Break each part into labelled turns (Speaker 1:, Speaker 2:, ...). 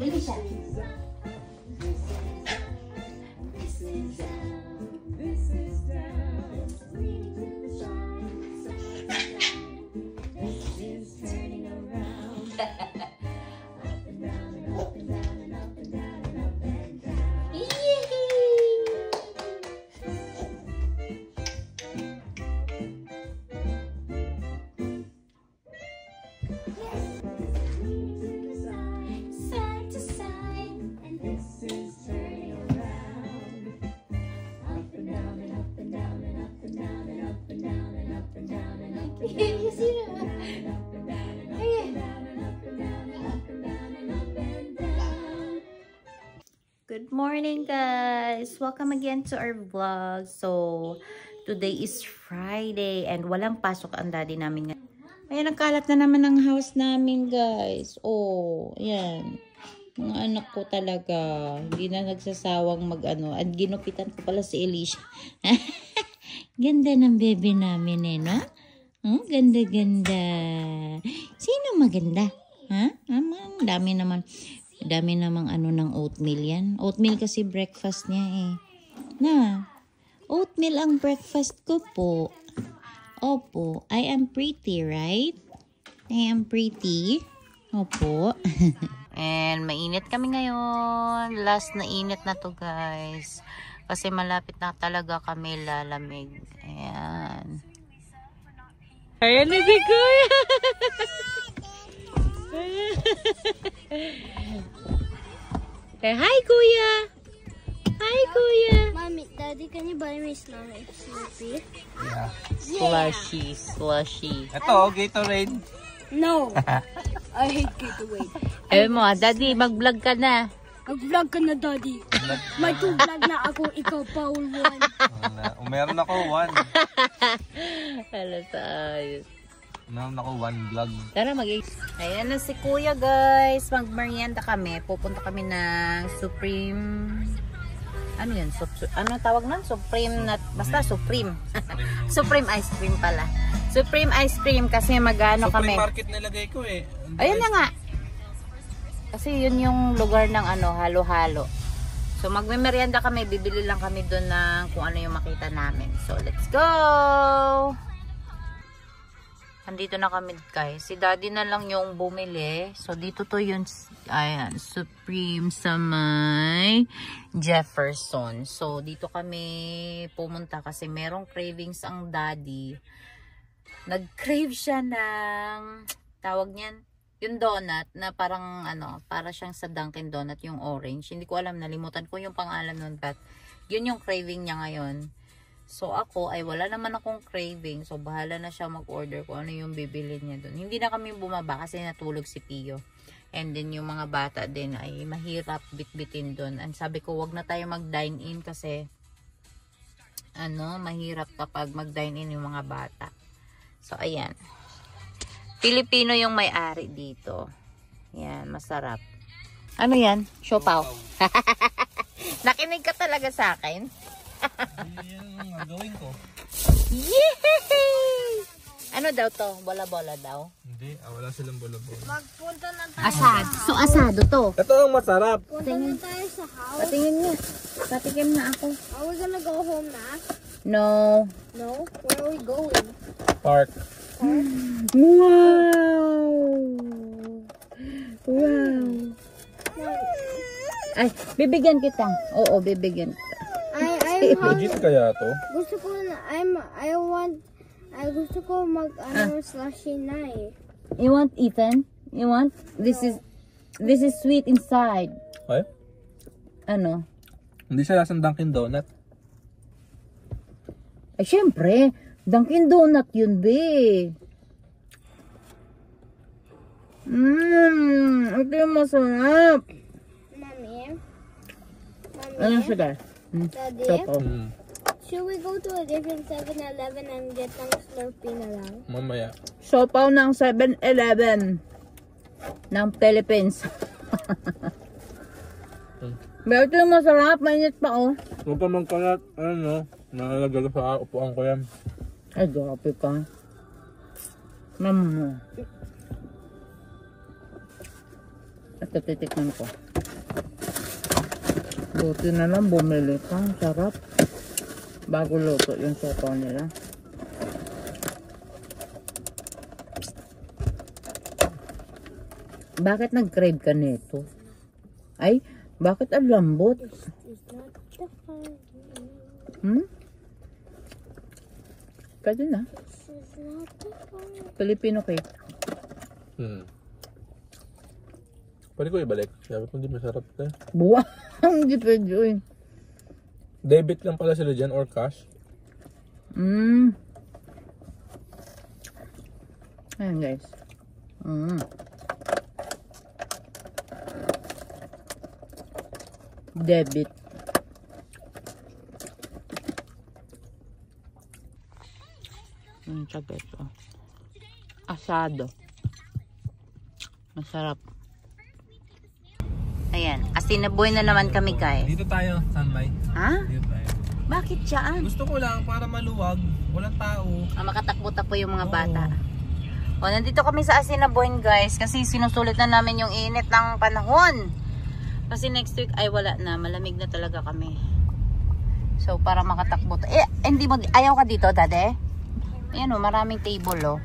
Speaker 1: Bili siya. Good morning guys! Welcome again to our vlog. So, today is Friday and walang pasok ang daddy namin. Ayan, nagkalat na naman ang house namin guys. Oh, ayan. Mga anak ko talaga. Hindi na nagsasawang mag-ano. At ginupitan ko pala si Alicia. Ganda ng baby namin eh, no? Ganda-ganda. Sino maganda? Ha? Dami namang ano ng oatmeal yan. Oatmeal kasi breakfast niya eh. Na, oatmeal ang breakfast ko po. Opo, I am pretty, right? I am pretty. Opo. And mainit kami ngayon. Last na init na to guys. Kasi malapit na talaga kami lalamig. Ayan. Ayan na si Kuya. Hi Kuya. Hi Kuya.
Speaker 2: Mommy, Daddy, can you buy me Slurpee?
Speaker 3: Yeah.
Speaker 1: Slushy.
Speaker 3: Ito, Gatorade.
Speaker 2: No. I hate Gatorade.
Speaker 1: Eh mo, Daddy, mag-vlog ka na.
Speaker 2: Mag-vlog ka na, Daddy. May 2 vlog na ako, ikaw Paul 1.
Speaker 3: Meron ako 1.
Speaker 1: Hala sa ayos.
Speaker 3: Meron ako 1 vlog.
Speaker 1: Tara Ayan na si Kuya guys. Mag-merienda kami. Pupunta kami ng Supreme. Ano yan? Ano tawag nun? Supreme nut. Basta Supreme. Supreme ice cream pala. Supreme ice cream kasi magano kami.
Speaker 3: Supreme market nilagay ko eh.
Speaker 1: Ayun na nga. Kasi yun yung lugar ng ano, halo-halo. So magme-merienda kami. Bibili lang kami doon ng kung ano yung makita namin. So let's go! Andito na kami guys. Si Daddy na lang yung bumili. So dito to yun. Ayan. Supreme sa may Jefferson. So dito kami pumunta kasi merong cravings ang Daddy. Nag-crave siya ng tawag niyan. Yung donut na parang ano. Para siyang sa Dunkin Donut yung orange. Hindi ko alam. Nalimutan ko yung pangalan nun. But yun yung craving niya ngayon. So ako ay wala naman akong craving. So bahala na siya mag-order kung ano yung bibili niya doon. Hindi na kami bumaba kasi natulog si Pio. And then yung mga bata din ay mahirap bitbitin doon. And sabi ko wag na tayo mag-dine in kasi ano, mahirap kapag mag-dine in yung mga bata. So ayan. Pilipino yung may-ari dito. Yan, masarap. Ano yan? Siopaw. Nakinig ka talaga sa akin.
Speaker 3: Yung gagawin ko.
Speaker 1: Yay! Ano daw to? Bola-bola daw?
Speaker 3: Hindi, wala silang bola-bola.
Speaker 2: Magpunta na tayo.
Speaker 1: Asad. So asado to.
Speaker 3: Ito ang masarap.
Speaker 2: Punta na tayo sa house.
Speaker 1: Patingin niya. Patikim na ako.
Speaker 2: Are we gonna go home na?
Speaker 1: No.
Speaker 2: No? Where are we going?
Speaker 3: Park.
Speaker 1: Wow! Wow! Ay, bibigyan kita. Oo, bibigyan kita.
Speaker 2: I'm hungry.
Speaker 3: Legit kaya to?
Speaker 2: Gusto ko na, gusto ko slushy na eh.
Speaker 1: You want Ethan? You want? This is sweet inside.
Speaker 3: Ay?
Speaker 1: Ano?
Speaker 3: Hindi siya lasang Dunkin Donut.
Speaker 1: Ay, syempre. Dunkin Donut yun, be. Ito yung masarap.
Speaker 2: Mommy?
Speaker 1: Ano siya?
Speaker 2: Daddy? Should we go to a different 7-Eleven and get some Slurpee na lang?
Speaker 3: Mamaya.
Speaker 1: Siopaw ng 7-Eleven ng Philippines. Pero ito yung masarap. Mainit pa, oh.
Speaker 3: Huwag ka magkalat. Ano, nalagalo sa upuan ko yan.
Speaker 1: Ay, grabe ka. Ito titikman ko. Buti na lang bumili ka. Sarap. Bago luto yung soto nila. Bakit nag-crave ka nito? Ay, bakit ang lambot? Pwede na. Filipino cake.
Speaker 3: Pwede ko ibalik. Sabi ko hindi masarap na.
Speaker 1: Buwang, hindi pwede.
Speaker 3: Debit lang pala sila dyan or cash.
Speaker 1: Ayan guys. Debit. Siya guys. Asado. Masarap. Ayan. Asinaboy na naman kami guys.
Speaker 3: Dito tayo, standby.
Speaker 1: Ha?
Speaker 3: Dito tayo.
Speaker 1: Bakit siyaan?
Speaker 3: Gusto ko lang para maluwag. Walang tao.
Speaker 1: Makatakbo-takbo yung mga bata. O, nandito kami sa Asinaboy guys. Kasi sinusulit na namin yung init ng panahon. Kasi next week ay wala na. Malamig na talaga kami. So, para makatakbo. Hindi mo, ayaw ka dito, dade? Ayan o, maraming table o.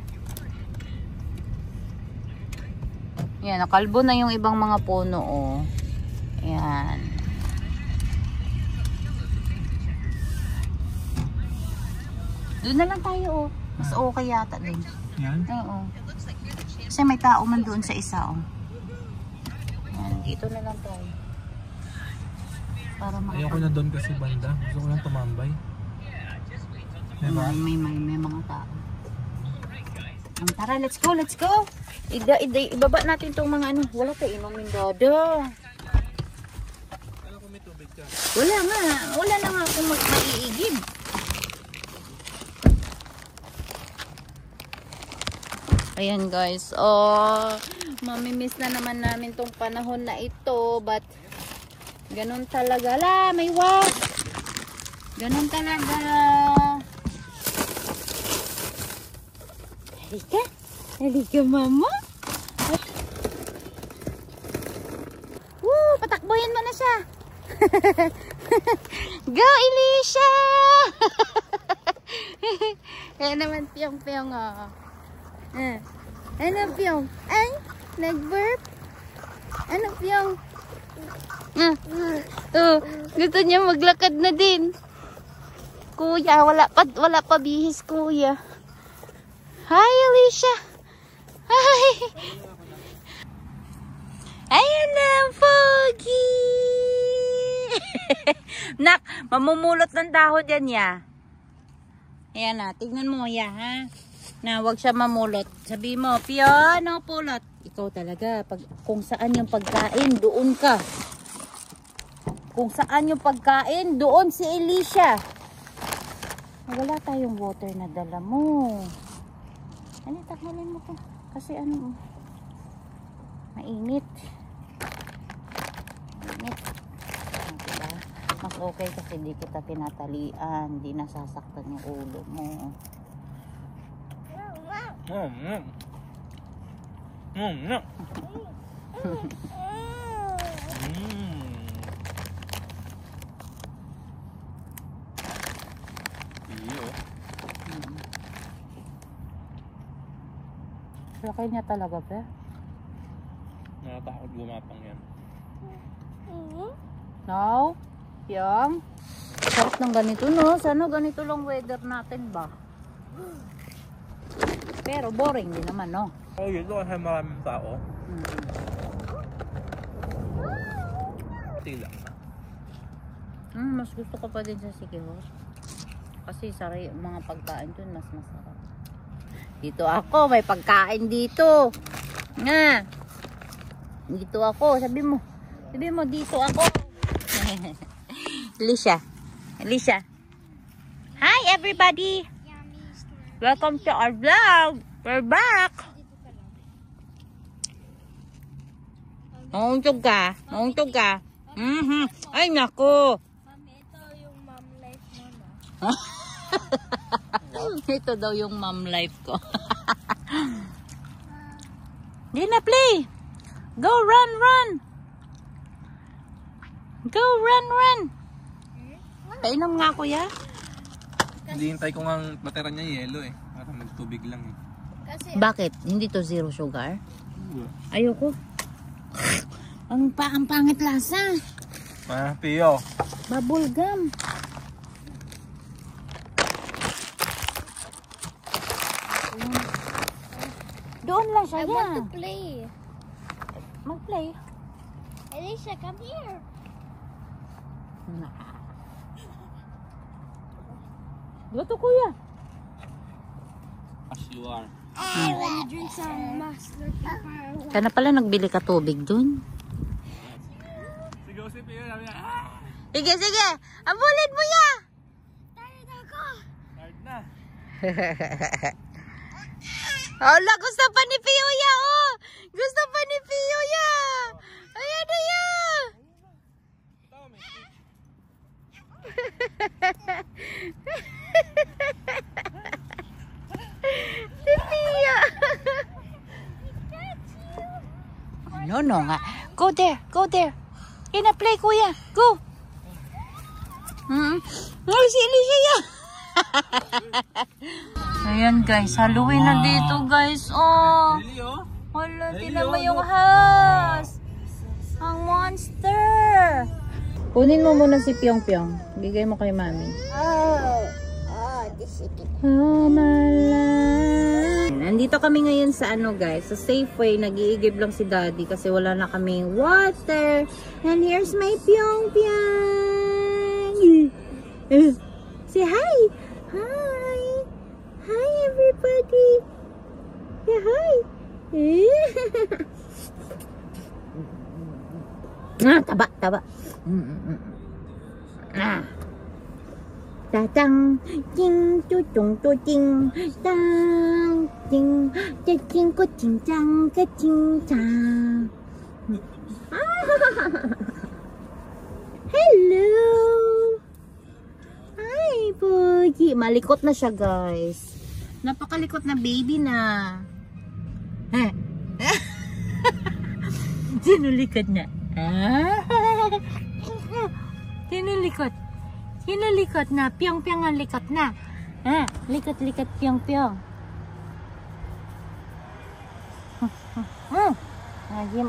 Speaker 1: Ayan, nakalbo na yung ibang mga puno o. Ayan. Doon na lang tayo o. Mas okay yata din.
Speaker 3: Yan?
Speaker 1: Oo. Kasi may tao man doon sa isa o. Ayan, dito na lang tayo. Para
Speaker 3: Ayoko na doon kasi banda. Gusto ko lang tumambay. Diba?
Speaker 1: May mga tao. Tara, let's go, let's go. Ibaba natin itong mga ano. Wala tayo inumin dada.
Speaker 3: Alam ko may tubig ka.
Speaker 1: Wala nga. Wala na nga akong maiigib. Ayan guys. Oh, mamimiss na naman namin tong panahon na ito. But, ganun talaga. La, may wag. Ganun talaga. Halika. Halika, mama. Woo, patakboyan mo na siya. Go, Elisha! Kaya naman piyong-piyong, oh. Ano, piyong? Ay, nag-burp? Ano, piyong? Gusto niya maglakad na din. Kuya, wala pa bihis, kuya. Hi, Alicia. Hi. Ayan na, Pogi. Nak, mamumulot ng dahon yan, ya. Ayan na, tignan mo, ya, ha. Na, wag siya mamulot. Sabi mo, piano, pulot. Ikaw talaga, kung saan yung pagkain, doon ka. Kung saan yung pagkain, doon si Alicia. Wala tayong water na dala mo. Ano, takmalin mo ko. Kasi ano, mainit. Mainit. Diba? Mas okay kasi di kita tinatalian. Di nasasaktan yung ulo mo. Laki niya talaga, pe.
Speaker 3: Nakatakot gumapang yan.
Speaker 1: No? Yang? Sarap ng ganito, no? Sana ganito lang weather natin ba? Pero boring din naman, no?
Speaker 3: Oh, yun kasi maraming tao. Tila.
Speaker 1: Mas gusto ko pa din sa Sikihor. Kasi saray, mga pagkain dun mas masarap. Dito ako, may pagkain dito. Nga. Dito ako, sabi mo. Sabi mo, dito ako. Alicia. Alicia. Hi everybody. Welcome to our vlog. We're back. Nauntog ka. Nauntog ka. Ay, naku.
Speaker 2: Mami, ito yung mom life mo, no?
Speaker 1: Ito daw yung mom life ko. Di na, play. Go, run, run! Go, run, run! Painom nga, kuya.
Speaker 3: Hindi hintay ko nga ang batera niya yelo eh. Para magtubig lang eh.
Speaker 2: Kasi
Speaker 1: Bakit? Hindi to zero sugar? Ayoko. Ang pangit lasa.
Speaker 3: Pio.
Speaker 1: Bubble gum. Doon lang siya.
Speaker 2: I want to play.
Speaker 1: Mag-play.
Speaker 2: Alicia, come here.
Speaker 1: Dito, kuya.
Speaker 3: As you are.
Speaker 2: I want to drink some Master Pepper.
Speaker 1: Kana pala nagbili ka tubig dun.
Speaker 3: Sigaw si Pio.
Speaker 1: Sige, sige. Abulin mo ya.
Speaker 2: Tired ako.
Speaker 3: Hard na.
Speaker 1: Hala, gusto pa ni Pio ya, oh. Gusto pa ni Pio ya. Ayan na ya. Si Pio. No nga. Go there, go there. Ina play, kuya. Go. Oh, si Alicia ya. Ayan guys, Halloween na dito guys. Oh.
Speaker 3: Really oh?
Speaker 1: Wala, tinan mo yung house. Ang monster. Kunin mo muna si Pyong Pyong. Bigay mo kay mami.
Speaker 2: This is it.
Speaker 1: Oh my life. Nandito kami ngayon sa ano guys, sa Safeway. Nag-iigib lang si Daddy kasi wala na kaming water. And here's my Pyong Pyong. Say hi. Hi. Hi everybody. Yeah, hi. Taba. Tatang ting tu tung tu ting tang ting ting ko ting tang ka ting tang. Hello. Hi, Pogi. Malikot na siya, guys. Napakalikot na baby na. Sinulikot na. Sinulikot. Sinulikot na. Piyong-piyong ang likot na. Likot-likot piyong-piyong.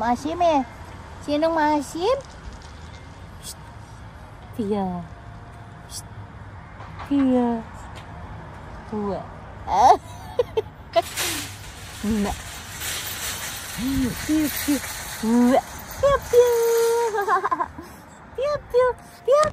Speaker 1: Asim eh. Sinong maasim? Pia. Pia. Tua. Na. Piu piu. Piu piu. Piu piu. Piu